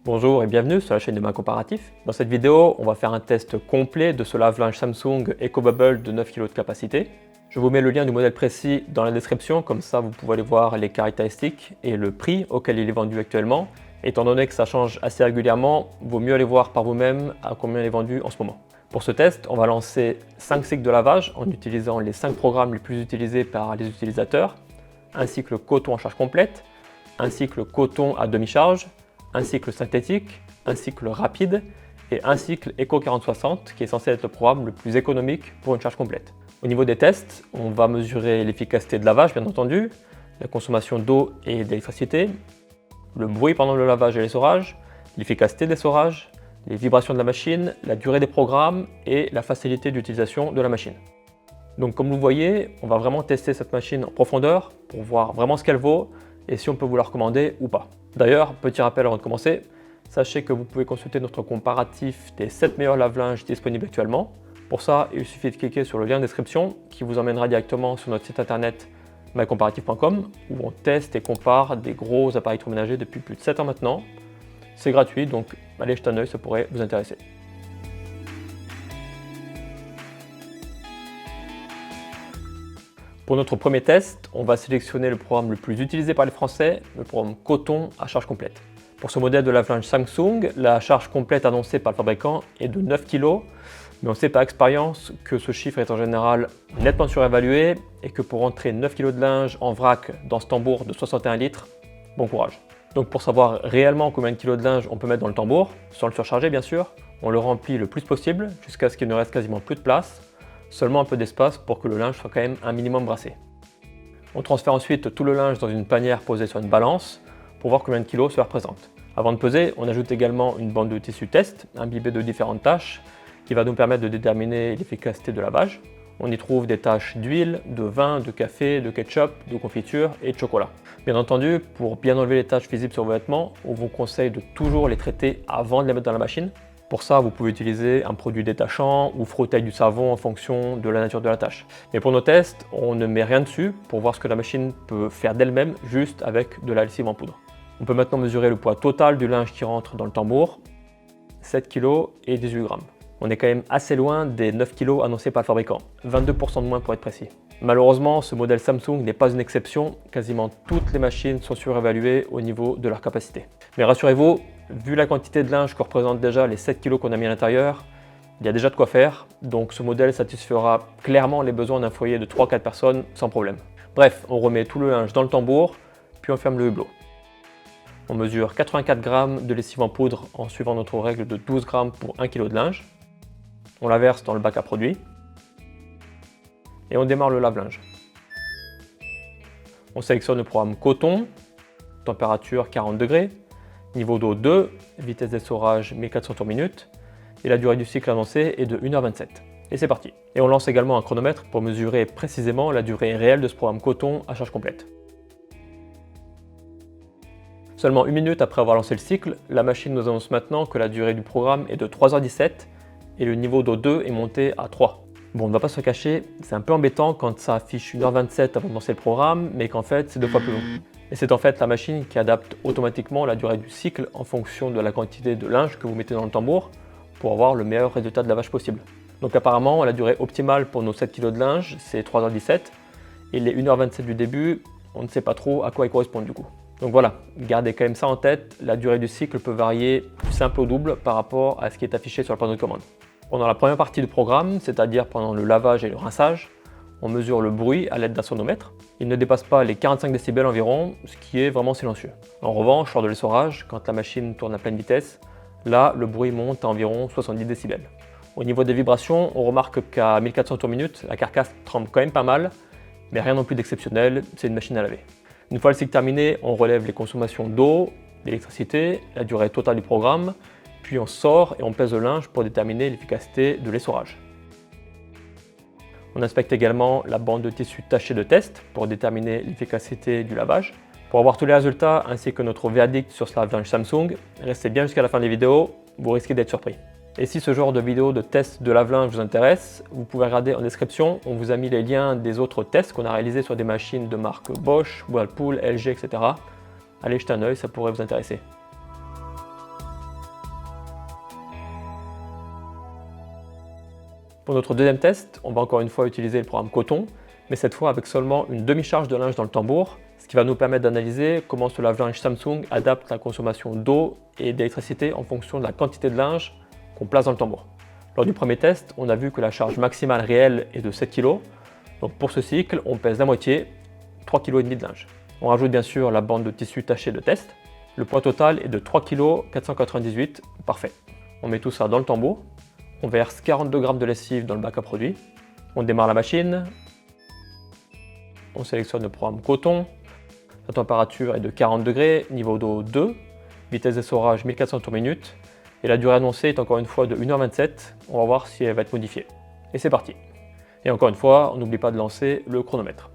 Bonjour et bienvenue sur la chaîne de Main Comparatif. Dans cette vidéo, on va faire un test complet de ce lave-linge Samsung EcoBubble de 9 kg de capacité. Je vous mets le lien du modèle précis dans la description, comme ça vous pouvez aller voir les caractéristiques et le prix auquel il est vendu actuellement. Étant donné que ça change assez régulièrement, vaut mieux aller voir par vous-même à combien il est vendu en ce moment. Pour ce test, on va lancer 5 cycles de lavage en utilisant les 5 programmes les plus utilisés par les utilisateurs. Un cycle coton en charge complète, un cycle coton à demi-charge, un cycle synthétique, un cycle rapide et un cycle Eco 4060 qui est censé être le programme le plus économique pour une charge complète. Au niveau des tests, on va mesurer l'efficacité de lavage bien entendu, la consommation d'eau et d'électricité, le bruit pendant le lavage et l'essorage, l'efficacité de l'essorage, les vibrations de la machine, la durée des programmes et la facilité d'utilisation de la machine. Donc comme vous voyez, on va vraiment tester cette machine en profondeur pour voir vraiment ce qu'elle vaut et si on peut vous la recommander ou pas. D'ailleurs, petit rappel avant de commencer, sachez que vous pouvez consulter notre comparatif des 7 meilleurs lave-linges disponibles actuellement. Pour ça, il suffit de cliquer sur le lien de description qui vous emmènera directement sur notre site internet mycomparatif.com où on teste et compare des gros appareils électroménagers depuis plus de 7 ans maintenant. C'est gratuit, donc allez jeter un œil, ça pourrait vous intéresser. Pour notre premier test, on va sélectionner le programme le plus utilisé par les Français, le programme coton à charge complète. Pour ce modèle de lave-linge Samsung, la charge complète annoncée par le fabricant est de 9 kg, mais on sait par expérience que ce chiffre est en général nettement surévalué et que pour rentrer 9 kg de linge en vrac dans ce tambour de 61 litres, bon courage. Donc pour savoir réellement combien de kilos de linge on peut mettre dans le tambour, sans le surcharger bien sûr, on le remplit le plus possible jusqu'à ce qu'il ne reste quasiment plus de place, seulement un peu d'espace pour que le linge soit quand même un minimum brassé. On transfère ensuite tout le linge dans une panière posée sur une balance pour voir combien de kilos cela représente. Avant de peser, on ajoute également une bande de tissu test imbibée de différentes taches qui va nous permettre de déterminer l'efficacité de lavage. On y trouve des taches d'huile, de vin, de café, de ketchup, de confiture et de chocolat. Bien entendu, pour bien enlever les taches visibles sur vos vêtements, on vous conseille de toujours les traiter avant de les mettre dans la machine. Pour ça, vous pouvez utiliser un produit détachant ou frotter avec du savon en fonction de la nature de la tâche. Mais pour nos tests, on ne met rien dessus pour voir ce que la machine peut faire d'elle-même juste avec de la lessive en poudre. On peut maintenant mesurer le poids total du linge qui rentre dans le tambour, 7 kg et 18 g. On est quand même assez loin des 9 kg annoncés par le fabricant, 22% de moins pour être précis. Malheureusement, ce modèle Samsung n'est pas une exception, quasiment toutes les machines sont surévaluées au niveau de leur capacité. Mais rassurez-vous, vu la quantité de linge que représentent déjà les 7 kg qu'on a mis à l'intérieur, il y a déjà de quoi faire, donc ce modèle satisfera clairement les besoins d'un foyer de 3-4 personnes sans problème. Bref, on remet tout le linge dans le tambour, puis on ferme le hublot. On mesure 84 g de lessive en poudre en suivant notre règle de 12 g pour 1 kg de linge. On la verse dans le bac à produits et on démarre le lave-linge. On sélectionne le programme coton, température 40 degrés, niveau d'eau 2, vitesse d'essorage 1400 tours minute et la durée du cycle annoncée est de 1h27. Et c'est parti. Et on lance également un chronomètre pour mesurer précisément la durée réelle de ce programme coton à charge complète. Seulement 1 minute après avoir lancé le cycle, la machine nous annonce maintenant que la durée du programme est de 3h17 et le niveau d'eau 2 est monté à 3. Bon, on ne va pas se cacher, c'est un peu embêtant quand ça affiche 1h27 avant de lancer le programme, mais qu'en fait c'est 2 fois plus long. Et c'est en fait la machine qui adapte automatiquement la durée du cycle en fonction de la quantité de linge que vous mettez dans le tambour pour avoir le meilleur résultat de lavage possible. Donc apparemment, la durée optimale pour nos 7 kg de linge, c'est 3h17 et les 1h27 du début, on ne sait pas trop à quoi ils correspondent du coup. Donc voilà, gardez quand même ça en tête, la durée du cycle peut varier du simple au double par rapport à ce qui est affiché sur le panneau de commande. Pendant la première partie du programme, c'est-à-dire pendant le lavage et le rinçage, on mesure le bruit à l'aide d'un sonomètre. Il ne dépasse pas les 45 décibels environ, ce qui est vraiment silencieux. En revanche, lors de l'essorage, quand la machine tourne à pleine vitesse, là, le bruit monte à environ 70 décibels. Au niveau des vibrations, on remarque qu'à 1400 tours minute, la carcasse tremble quand même pas mal, mais rien non plus d'exceptionnel, c'est une machine à laver. Une fois le cycle terminé, on relève les consommations d'eau, d'électricité, la durée totale du programme, puis on sort et on pèse le linge pour déterminer l'efficacité de l'essorage. On inspecte également la bande de tissu taché de test pour déterminer l'efficacité du lavage. Pour avoir tous les résultats ainsi que notre verdict sur ce lave-linge Samsung, restez bien jusqu'à la fin des vidéos, vous risquez d'être surpris. Et si ce genre de vidéo de test de lave-linge vous intéresse, vous pouvez regarder en description, on vous a mis les liens des autres tests qu'on a réalisés sur des machines de marque Bosch, Whirlpool, LG, etc. Allez jeter un œil, ça pourrait vous intéresser. Pour notre deuxième test, on va encore une fois utiliser le programme Coton, mais cette fois avec seulement une demi-charge de linge dans le tambour, ce qui va nous permettre d'analyser comment ce lave-linge Samsung adapte la consommation d'eau et d'électricité en fonction de la quantité de linge qu'on place dans le tambour. Lors du premier test, on a vu que la charge maximale réelle est de 7 kg, donc pour ce cycle, on pèse la moitié, 3,5 kg de linge. On rajoute bien sûr la bande de tissu taché de test. Le poids total est de 3,498 kg, parfait. On met tout ça dans le tambour, on verse 42 g de lessive dans le bac à produits, on démarre la machine, on sélectionne le programme Coton, la température est de 40 degrés, niveau d'eau 2, vitesse d'essorage 1400 tours minute, et la durée annoncée est encore une fois de 1h27, on va voir si elle va être modifiée. Et c'est parti. Et encore une fois, on n'oublie pas de lancer le chronomètre.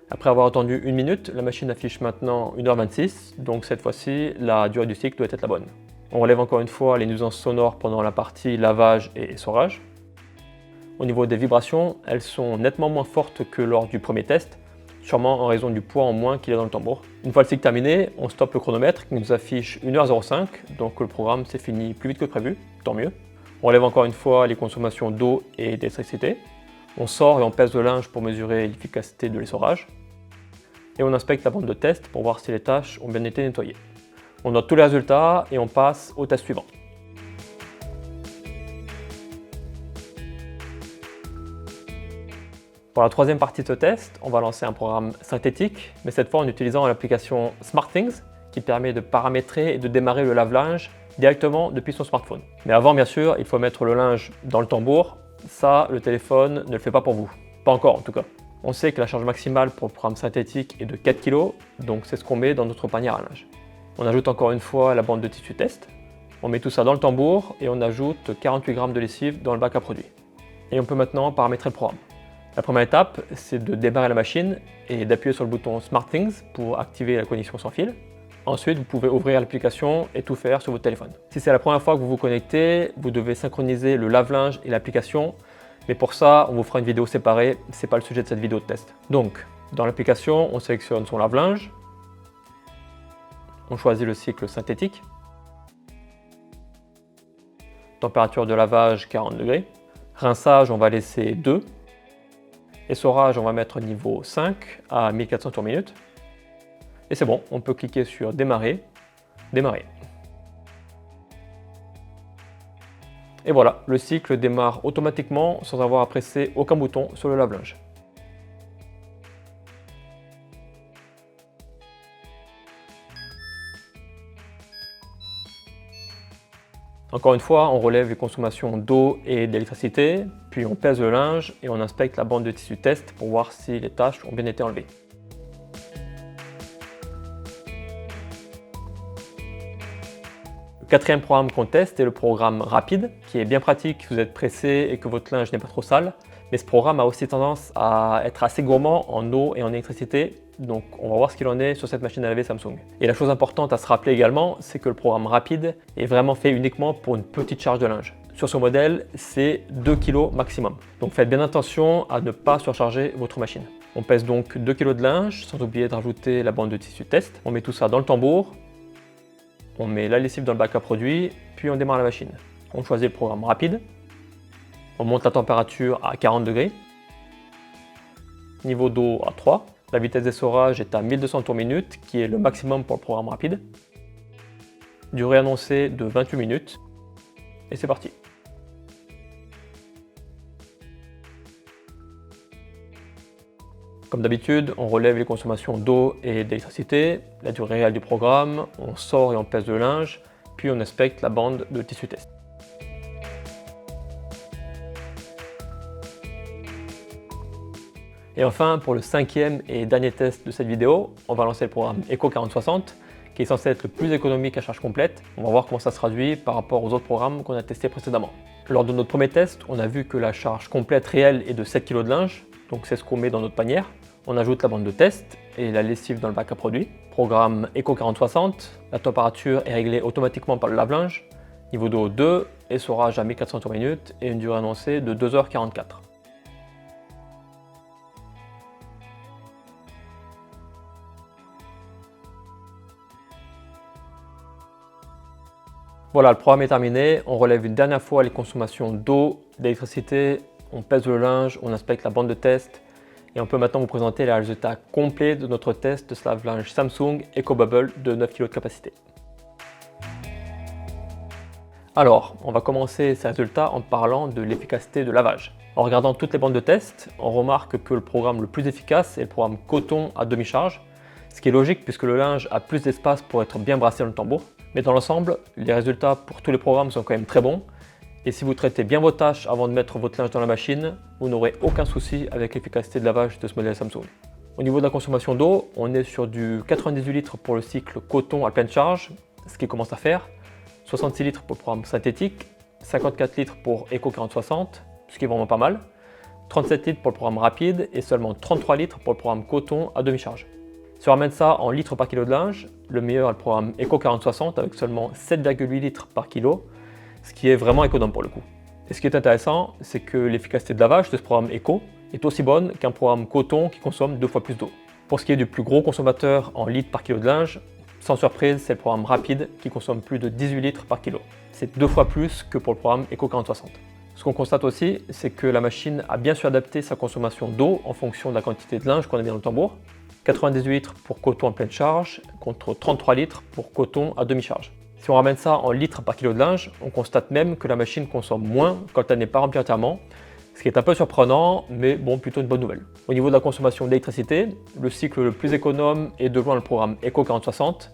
Après avoir attendu 1 minute, la machine affiche maintenant 1h26, donc cette fois-ci, la durée du cycle doit être la bonne. On relève encore une fois les nuisances sonores pendant la partie lavage et essorage. Au niveau des vibrations, elles sont nettement moins fortes que lors du premier test, sûrement en raison du poids en moins qu'il y a dans le tambour. Une fois le cycle terminé, on stoppe le chronomètre qui nous affiche 1h05, donc le programme s'est fini plus vite que prévu, tant mieux. On relève encore une fois les consommations d'eau et d'électricité. On sort et on pèse le linge pour mesurer l'efficacité de l'essorage. Et on inspecte la bande de test pour voir si les tâches ont bien été nettoyées. On note tous les résultats et on passe au test suivant. Pour la troisième partie de ce test, on va lancer un programme synthétique, mais cette fois en utilisant l'application SmartThings qui permet de paramétrer et de démarrer le lave-linge directement depuis son smartphone. Mais avant, bien sûr, il faut mettre le linge dans le tambour. Ça, le téléphone ne le fait pas pour vous. Pas encore en tout cas. On sait que la charge maximale pour le programme synthétique est de 4 kg, donc c'est ce qu'on met dans notre panier à linge. On ajoute encore une fois la bande de tissu test. On met tout ça dans le tambour et on ajoute 48 g de lessive dans le bac à produits. Et on peut maintenant paramétrer le programme. La première étape, c'est de démarrer la machine et d'appuyer sur le bouton SmartThings pour activer la connexion sans fil. Ensuite, vous pouvez ouvrir l'application et tout faire sur votre téléphone. Si c'est la première fois que vous vous connectez, vous devez synchroniser le lave-linge et l'application. Mais pour ça, on vous fera une vidéo séparée, ce n'est pas le sujet de cette vidéo de test. Donc, dans l'application, on sélectionne son lave-linge. On choisit le cycle synthétique. Température de lavage 40 degrés. Rinçage, on va laisser 2. Essorage, on va mettre niveau 5 à 1400 tours minute. Et c'est bon, on peut cliquer sur démarrer, démarrer. Et voilà, le cycle démarre automatiquement sans avoir à presser aucun bouton sur le lave-linge. Encore une fois, on relève les consommations d'eau et d'électricité, puis on pèse le linge et on inspecte la bande de tissu test pour voir si les tâches ont bien été enlevées. Le quatrième programme qu'on teste est le programme Rapide, qui est bien pratique si vous êtes pressé et que votre linge n'est pas trop sale. Mais ce programme a aussi tendance à être assez gourmand en eau et en électricité, donc on va voir ce qu'il en est sur cette machine à laver Samsung. Et la chose importante à se rappeler également, c'est que le programme Rapide est vraiment fait uniquement pour une petite charge de linge. Sur ce modèle, c'est 2 kg maximum. Donc faites bien attention à ne pas surcharger votre machine. On pèse donc 2 kg de linge, sans oublier de rajouter la bande de tissu test. On met tout ça dans le tambour. On met la lessive dans le bac à produits, puis on démarre la machine. On choisit le programme Rapide. On monte la température à 40 degrés. Niveau d'eau à 3. La vitesse d'essorage est à 1200 tours minute, qui est le maximum pour le programme Rapide. Durée annoncée de 28 minutes. Et c'est parti. Comme d'habitude, on relève les consommations d'eau et d'électricité, la durée réelle du programme, on sort et on pèse le linge, puis on inspecte la bande de tissu test. Et enfin, pour le cinquième et dernier test de cette vidéo, on va lancer le programme Eco 4060, qui est censé être le plus économique à charge complète. On va voir comment ça se traduit par rapport aux autres programmes qu'on a testés précédemment. Lors de notre premier test, on a vu que la charge complète réelle est de 7 kg de linge, donc c'est ce qu'on met dans notre panière. On ajoute la bande de test et la lessive dans le bac à produits. Programme Eco 4060, la température est réglée automatiquement par le lave-linge. Niveau d'eau 2, essorage à 1400 tours minute et une durée annoncée de 2h44. Voilà, le programme est terminé. On relève une dernière fois les consommations d'eau, d'électricité, on pèse le linge, on inspecte la bande de test et on peut maintenant vous présenter les résultats complets de notre test de ce lave-linge Samsung EcoBubble de 9 kg de capacité. Alors, on va commencer ces résultats en parlant de l'efficacité de lavage. En regardant toutes les bandes de test, on remarque que le programme le plus efficace est le programme coton à demi-charge, ce qui est logique puisque le linge a plus d'espace pour être bien brassé dans le tambour. Mais dans l'ensemble, les résultats pour tous les programmes sont quand même très bons. Et si vous traitez bien vos tâches avant de mettre votre linge dans la machine, vous n'aurez aucun souci avec l'efficacité de lavage de ce modèle Samsung. Au niveau de la consommation d'eau, on est sur du 98 litres pour le cycle coton à pleine charge, ce qui commence à faire, 66 litres pour le programme synthétique, 54 litres pour Eco 4060, ce qui est vraiment pas mal, 37 litres pour le programme rapide et seulement 33 litres pour le programme coton à demi-charge. Si on ramène ça en litres par kilo de linge, le meilleur est le programme Eco 4060 avec seulement 7,8 litres par kilo, ce qui est vraiment économe pour le coup. Et ce qui est intéressant, c'est que l'efficacité de lavage de ce programme Eco est aussi bonne qu'un programme coton qui consomme 2 fois plus d'eau. Pour ce qui est du plus gros consommateur en litres par kilo de linge, sans surprise, c'est le programme rapide qui consomme plus de 18 litres par kilo. C'est 2 fois plus que pour le programme Eco 4060. Ce qu'on constate aussi, c'est que la machine a bien su adapter sa consommation d'eau en fonction de la quantité de linge qu'on a mis dans le tambour. 98 litres pour coton en pleine charge contre 33 litres pour coton à demi-charge. Si on ramène ça en litres par kilo de linge, on constate même que la machine consomme moins quand elle n'est pas remplie entièrement, ce qui est un peu surprenant, mais bon, plutôt une bonne nouvelle. Au niveau de la consommation d'électricité, le cycle le plus économe est de loin le programme Eco 4060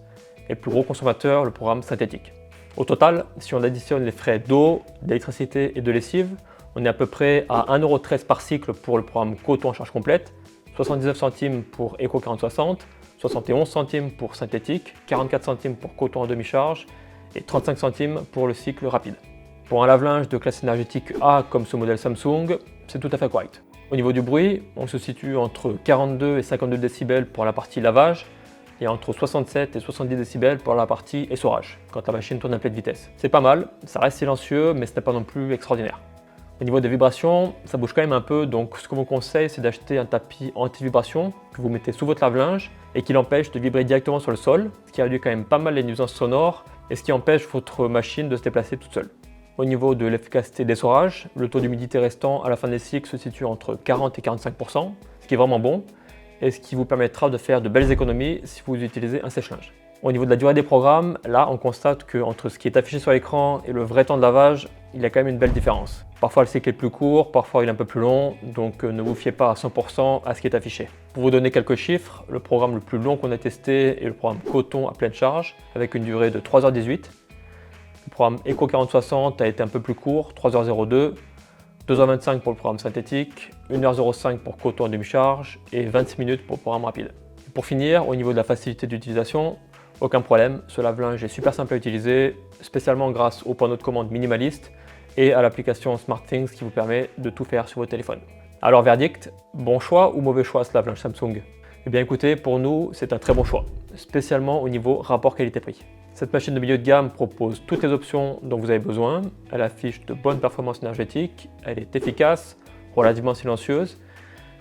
et le plus gros consommateur, le programme synthétique. Au total, si on additionne les frais d'eau, d'électricité et de lessive, on est à peu près à 1,13 € par cycle pour le programme coton en charge complète, 79 centimes pour Eco 4060, 71 centimes pour synthétique, 44 centimes pour coton en demi-charge et 35 centimes pour le cycle rapide. Pour un lave-linge de classe énergétique A comme ce modèle Samsung, c'est tout à fait correct. Au niveau du bruit, on se situe entre 42 et 52 décibels pour la partie lavage et entre 67 et 70 décibels pour la partie essorage, quand la machine tourne à pleine vitesse. C'est pas mal, ça reste silencieux, mais ce n'est pas non plus extraordinaire. Au niveau des vibrations, ça bouge quand même un peu, donc ce que je vous conseille, c'est d'acheter un tapis anti-vibration que vous mettez sous votre lave-linge et qui l'empêche de vibrer directement sur le sol, ce qui réduit quand même pas mal les nuisances sonores et ce qui empêche votre machine de se déplacer toute seule. Au niveau de l'efficacité d'essorage, le taux d'humidité restant à la fin des cycles se situe entre 40 et 45%, ce qui est vraiment bon et ce qui vous permettra de faire de belles économies si vous utilisez un sèche-linge. Au niveau de la durée des programmes, là on constate qu'entre ce qui est affiché sur l'écran et le vrai temps de lavage, il y a quand même une belle différence. Parfois le cycle est plus court, parfois il est un peu plus long, donc ne vous fiez pas à 100% à ce qui est affiché. Pour vous donner quelques chiffres, le programme le plus long qu'on a testé est le programme coton à pleine charge, avec une durée de 3h18. Le programme Eco 4060 a été un peu plus court, 3h02, 2h25 pour le programme synthétique, 1h05 pour coton en demi-charge et 26 minutes pour le programme rapide. Et pour finir, au niveau de la facilité d'utilisation, aucun problème, ce lave-linge est super simple à utiliser, spécialement grâce au panneau de commande minimaliste et à l'application SmartThings qui vous permet de tout faire sur votre téléphone. Alors verdict, bon choix ou mauvais choix ce lave-linge Samsung? Eh bien écoutez, pour nous c'est un très bon choix, spécialement au niveau rapport qualité-prix. Cette machine de milieu de gamme propose toutes les options dont vous avez besoin, elle affiche de bonnes performances énergétiques, elle est efficace, relativement silencieuse.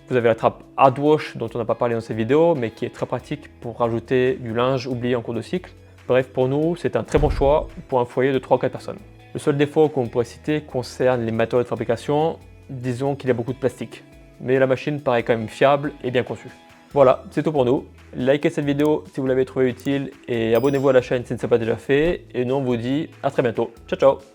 Vous avez la trappe Hardwash dont on n'a pas parlé dans cette vidéo, mais qui est très pratique pour rajouter du linge oublié en cours de cycle. Bref, pour nous, c'est un très bon choix pour un foyer de 3 ou 4 personnes. Le seul défaut qu'on pourrait citer concerne les matériaux de fabrication, disons qu'il y a beaucoup de plastique. Mais la machine paraît quand même fiable et bien conçue. Voilà, c'est tout pour nous. Likez cette vidéo si vous l'avez trouvée utile et abonnez-vous à la chaîne si ce n'est pas déjà fait. Et nous on vous dit à très bientôt. Ciao ciao!